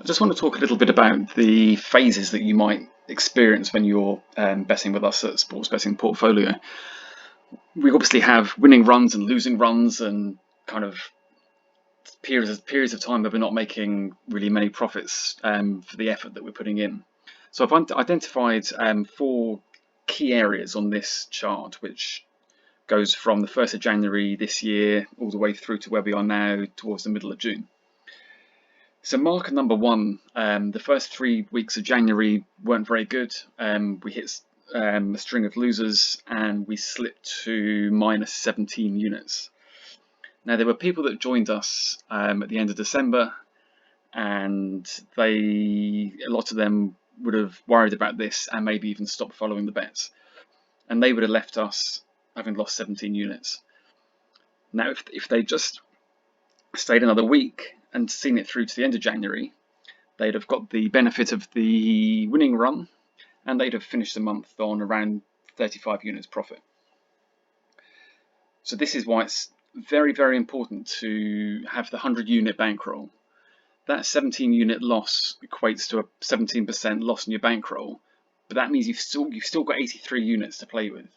I just want to talk a little bit about the phases that you might experience when you're betting with us at Sports Betting Portfolio. We obviously have winning runs and losing runs and kind of periods of time where we're not making really many profits for the effort that we're putting in. So I've identified four key areas on this chart, which goes from the 1st of January this year all the way through to where we are now towards the middle of June. So marker number one, the first 3 weeks of January weren't very good. We hit a string of losers and we slipped to minus 17 units. Now there were people that joined us at the end of December, and a lot of them would have worried about this and maybe even stopped following the bets, and they would have left us having lost 17 units. Now if they just stayed another week and seen it through to the end of January, they'd have got the benefit of the winning run and they'd have finished the month on around 35 units profit. So this is why it's very, very important to have the 100 unit bankroll. That 17 unit loss equates to a 17% loss in your bankroll, but that means you've still got 83 units to play with.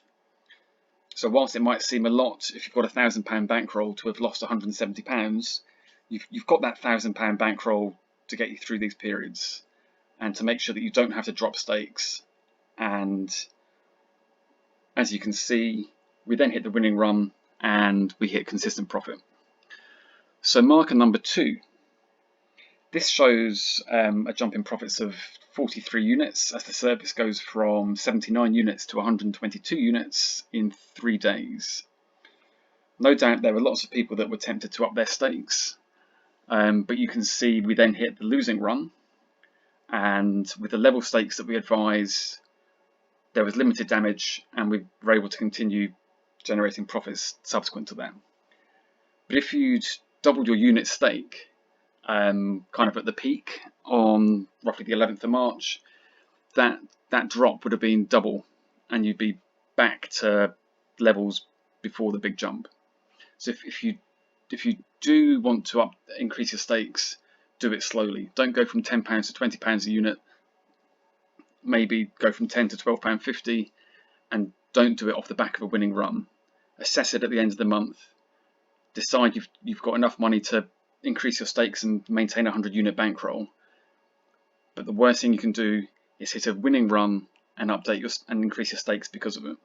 So whilst it might seem a lot if you've got a £1,000 bankroll to have lost £170, you've got that £1,000 bankroll to get you through these periods and to make sure that you don't have to drop stakes. And as you can see, we then hit the winning run and we hit consistent profit. So marker number two, this shows a jump in profits of 43 units as the service goes from 79 units to 122 units in 3 days. No doubt there were lots of people that were tempted to up their stakes, but you can see we then hit the losing run, and with the level stakes that we advise, there was limited damage and we were able to continue generating profits subsequent to that. But if you'd doubled your unit stake kind of at the peak on roughly the 11th of March, that drop would have been double and you'd be back to levels before the big jump. So if you do want to increase your stakes, do it slowly. Don't go from £10 to £20 a unit. Maybe go from £10 to £12.50, and don't do it off the back of a winning run. Assess it at the end of the month. Decide you've got enough money to increase your stakes and maintain a 100 unit bankroll. But the worst thing you can do is hit a winning run and and increase your stakes because of it.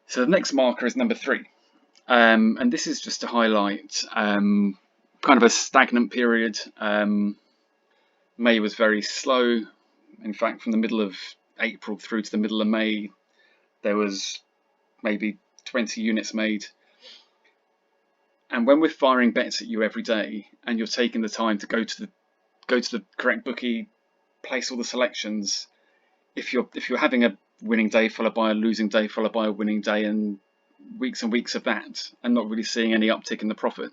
So the next marker is number 3. And this is just to highlight kind of a stagnant period. May was very slow. In fact, from the middle of April through to the middle of May, there was maybe 20 units made. And when we're firing bets at you every day, and you're taking the time to go to the correct bookie, place all the selections, if you're having a winning day followed by a losing day followed by a winning day and weeks of that, and not really seeing any uptick in the profit,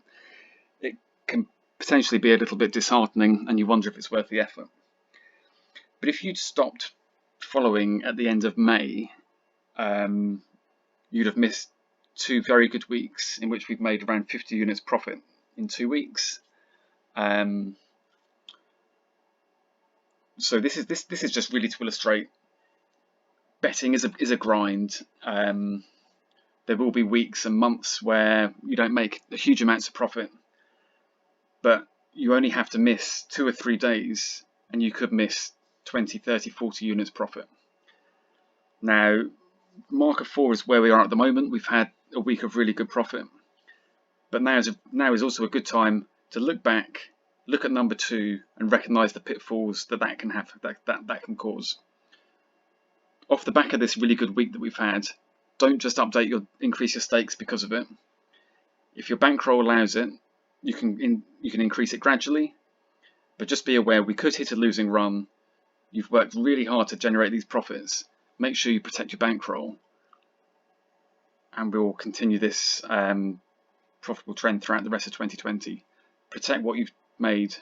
it can potentially be a little bit disheartening, and you wonder if it's worth the effort. But if you'd stopped following at the end of May, you'd have missed 2 very good weeks in which we've made around 50 units profit in 2 weeks. So this is just really to illustrate betting is a grind. There will be weeks and months where you don't make huge amounts of profit, but you only have to miss 2 or 3 days and you could miss 20, 30, 40 units profit. Now, marker 4 is where we are at the moment. We've had a week of really good profit, but now is also a good time to look back, look at number 2, and recognise the pitfalls that can have that can cause. Off the back of this really good week that we've had, don't just increase your stakes because of it. If your bankroll allows it, you can increase it gradually, but just be aware we could hit a losing run. You've worked really hard to generate these profits. Make sure you protect your bankroll, and we'll continue this profitable trend throughout the rest of 2020. Protect what you've made,